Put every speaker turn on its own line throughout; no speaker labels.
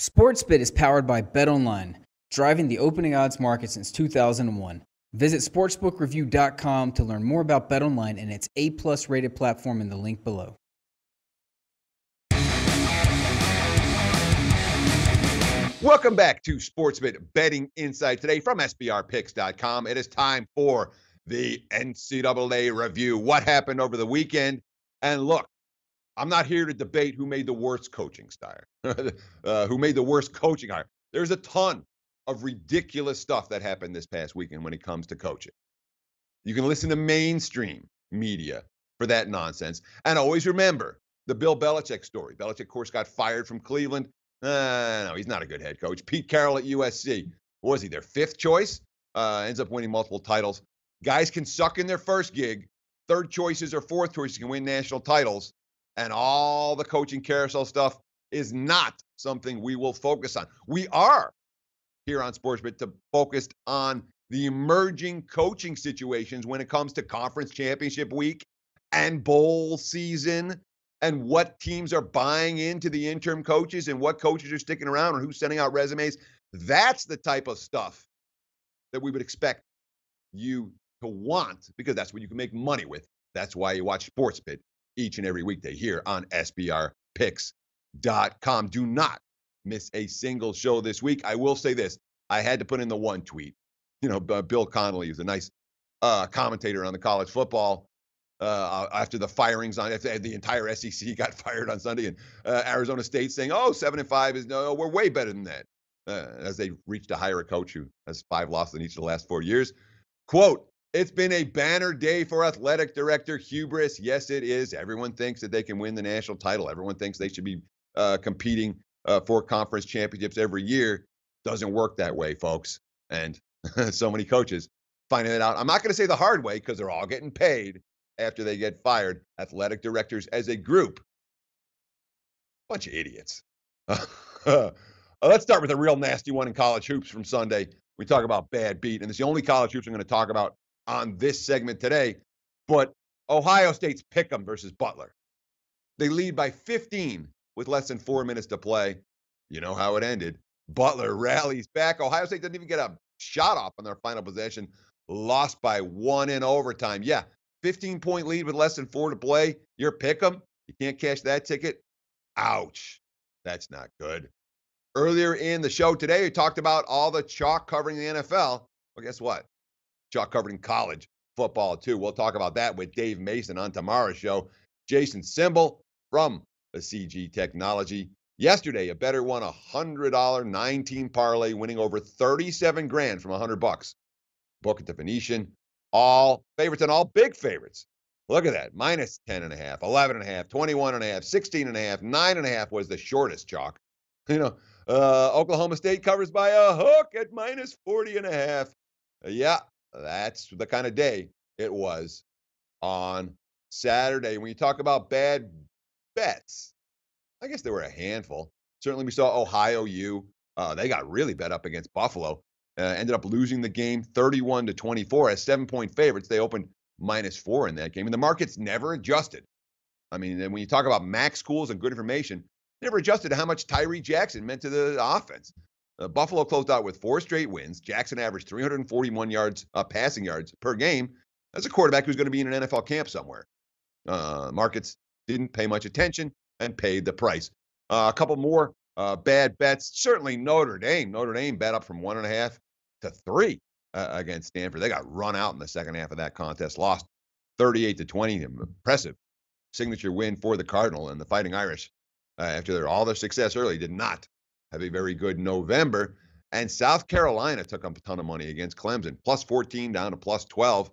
SportsBit is powered by BetOnline, driving the opening odds market since 2001. Visit sportsbookreview.com to learn more about BetOnline and its A+ rated platform in the link below.
Welcome back to SportsBit Betting Insight today from SBRpicks.com. It is time for the NCAA review. What happened over the weekend? And look, I'm not here to debate who made the worst coaching style, who made the worst coaching hire. There's a ton of ridiculous stuff that happened this past weekend when it comes to coaching. You can listen to mainstream media for that nonsense. And always remember the Bill Belichick story. Belichick, of course, got fired from Cleveland. No, he's not a good head coach. Pete Carroll at USC. What was he, their fifth choice? Ends up winning multiple titles. Guys can suck in their first gig. Third choices or fourth choices can win national titles. And all the coaching carousel stuff is not something we will focus on. We are here on SportsBit to focused on the emerging coaching situations when it comes to conference championship week and bowl season and what teams are buying into the interim coaches and what coaches are sticking around and who's sending out resumes. That's the type of stuff that we would expect you to want because that's what you can make money with. That's why you watch SportsBit each and every weekday here on SBRpicks.com. Do not miss a single show this week. I will say this. I had to put in the one tweet. You know, Bill Connolly is a nice commentator on the college football after the firings on the entire SEC got fired on Sunday and Arizona State saying, 7-5 is no, we're way better than that. As they reach to hire a coach who has 5 losses in each of the last 4 years. Quote, it's been a banner day for athletic director hubris. Yes, it is. Everyone thinks that they can win the national title. Everyone thinks they should be competing for conference championships every year. Doesn't work that way, folks. And so many coaches finding it out. I'm not going to say the hard way because they're all getting paid after they get fired. Athletic directors as a group. Bunch of idiots. Let's start with a real nasty one in college hoops from Sunday. We talk about bad beat, and it's the only college hoops I'm going to talk about on this segment today. But Ohio State's Pick'em versus Butler. They lead by 15 with less than 4 minutes to play. You know how it ended. Butler rallies back. Ohio State doesn't even get a shot off on their final possession. Lost by 1 in overtime. Yeah, 15-point lead with less than 4 to play. You're Pick'em. You can't cash that ticket. Ouch. That's not good. Earlier in the show today, we talked about all the chalk covering the NFL. Well, guess what? Chalk covering college football, too. We'll talk about that with Dave Mason on tomorrow's show. Jason Simbal from the CG Technology. Yesterday, a better won a $100 9-team parlay, winning over 37 grand from $100. Book at the Venetian. All favorites and all big favorites. Look at that. Minus 10.5, 11.5, 21.5, 16.5, 9.5 was the shortest chalk. You know, Oklahoma State covers by a hook at minus 40.5. Yeah, that's the kind of day it was on Saturday. When you talk about bad bets, I guess there were a handful. Certainly we saw Ohio U. They got really bet up against Buffalo. Ended up losing the game 31-24 as 7-point favorites. They opened minus 4 in that game. And the market's never adjusted. I mean, and when you talk about MAC schools and good information, never adjusted to how much Tyree Jackson meant to the offense. Buffalo closed out with 4 straight wins. Jackson averaged 341 yards, passing yards per game. That's a quarterback who's going to be in an NFL camp somewhere. Markets didn't pay much attention and paid the price. A couple more bad bets. Certainly Notre Dame. Notre Dame bet up from 1.5 to 3 against Stanford. They got run out in the second half of that contest. Lost 38-20. Impressive signature win for the Cardinal and the Fighting Irish. After all their success early, did not have a very good November. And South Carolina took up a ton of money against Clemson, plus 14 down to plus 12.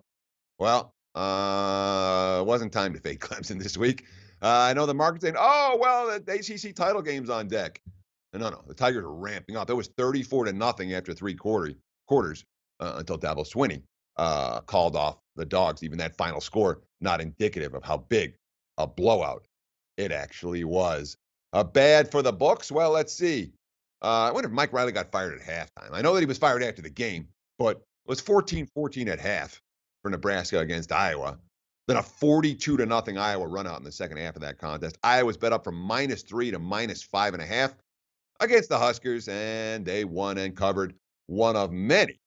Well, it wasn't time to fade Clemson this week. I know the market's saying, the ACC title game's on deck. No, the Tigers are ramping up. It was 34-0 after 3 quarters until Dabo Swinney called off the Dogs. Even that final score, not indicative of how big a blowout it actually was. Bad for the books? Well, let's see. I wonder if Mike Riley got fired at halftime. I know that he was fired after the game, but it was 14-14 at half for Nebraska against Iowa. Then a 42-0 Iowa run out in the second half of that contest. Iowa's bet up from -3 to -5.5. against the Huskers, and they won and covered one of many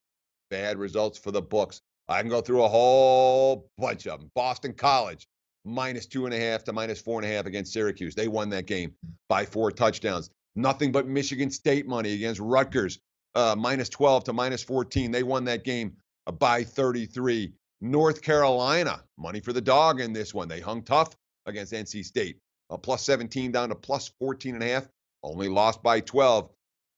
bad results for the books. I can go through a whole bunch of them. Boston College, -2.5 to -4.5 against Syracuse. They won that game by 4 touchdowns. Nothing but Michigan State money against Rutgers, -12 to -14. They won that game by 33. North Carolina, money for the dog in this one. They hung tough against NC State. +17 down to +14.5. Only lost by 12.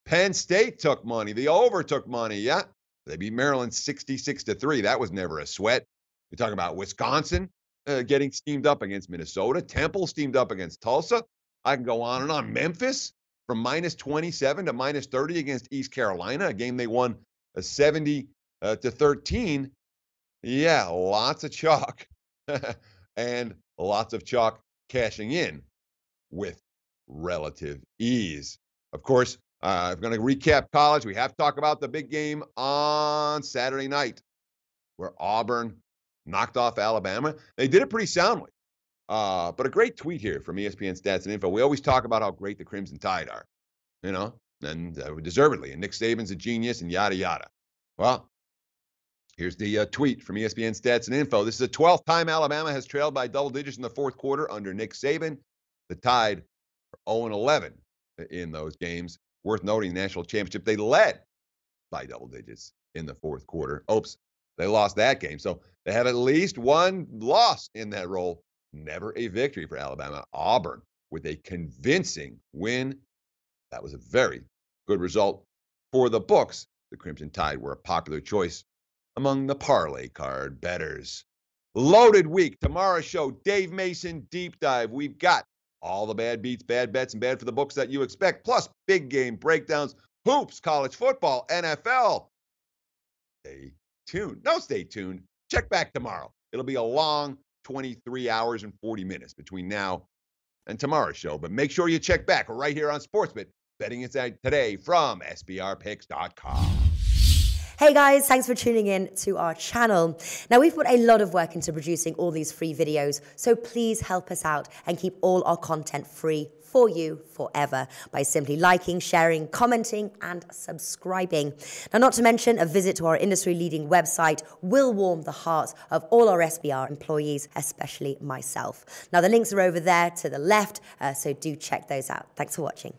Penn State took money. The over took money. Yeah. They beat Maryland 66-3. That was never a sweat. You're talking about Wisconsin getting steamed up against Minnesota. Temple steamed up against Tulsa. I can go on and on. Memphis from -27 to -30 against East Carolina, a game they won 70-13. Yeah, lots of chalk and lots of chalk cashing in with relative ease. Of course, I'm going to recap college. We have to talk about the big game on Saturday night where Auburn knocked off Alabama. They did it pretty soundly. But a great tweet here from ESPN Stats and Info. We always talk about how great the Crimson Tide are, and deservedly. And Nick Saban's a genius and yada, yada. Well, here's the tweet from ESPN Stats and Info. This is the 12th time Alabama has trailed by double digits in the fourth quarter under Nick Saban. The Tide are 0-11 in those games. Worth noting, the national championship, they led by double digits in the fourth quarter. Oops, they lost that game. So they have at least one loss in that role. Never a victory for Alabama. Auburn with a convincing win. That was a very good result for the books. The Crimson Tide were a popular choice among the parlay card bettors. Loaded week. Tomorrow's show, Dave Mason Deep Dive. We've got all the bad beats, bad bets, and bad for the books that you expect, plus big game breakdowns, hoops, college football, NFL. Stay tuned. No, stay tuned. Check back tomorrow. It'll be a long 23 hours and 40 minutes between now and tomorrow's show. But make sure you check back right here on Sportsbet. Betting Insight today from SBRpicks.com.
Hey guys, thanks for tuning in to our channel. Now we've put a lot of work into producing all these free videos, so please help us out and keep all our content free for you forever by simply liking, sharing, commenting, and subscribing. Now, not to mention, a visit to our industry-leading website will warm the hearts of all our SBR employees, especially myself. Now, the links are over there to the left, so do check those out. Thanks for watching.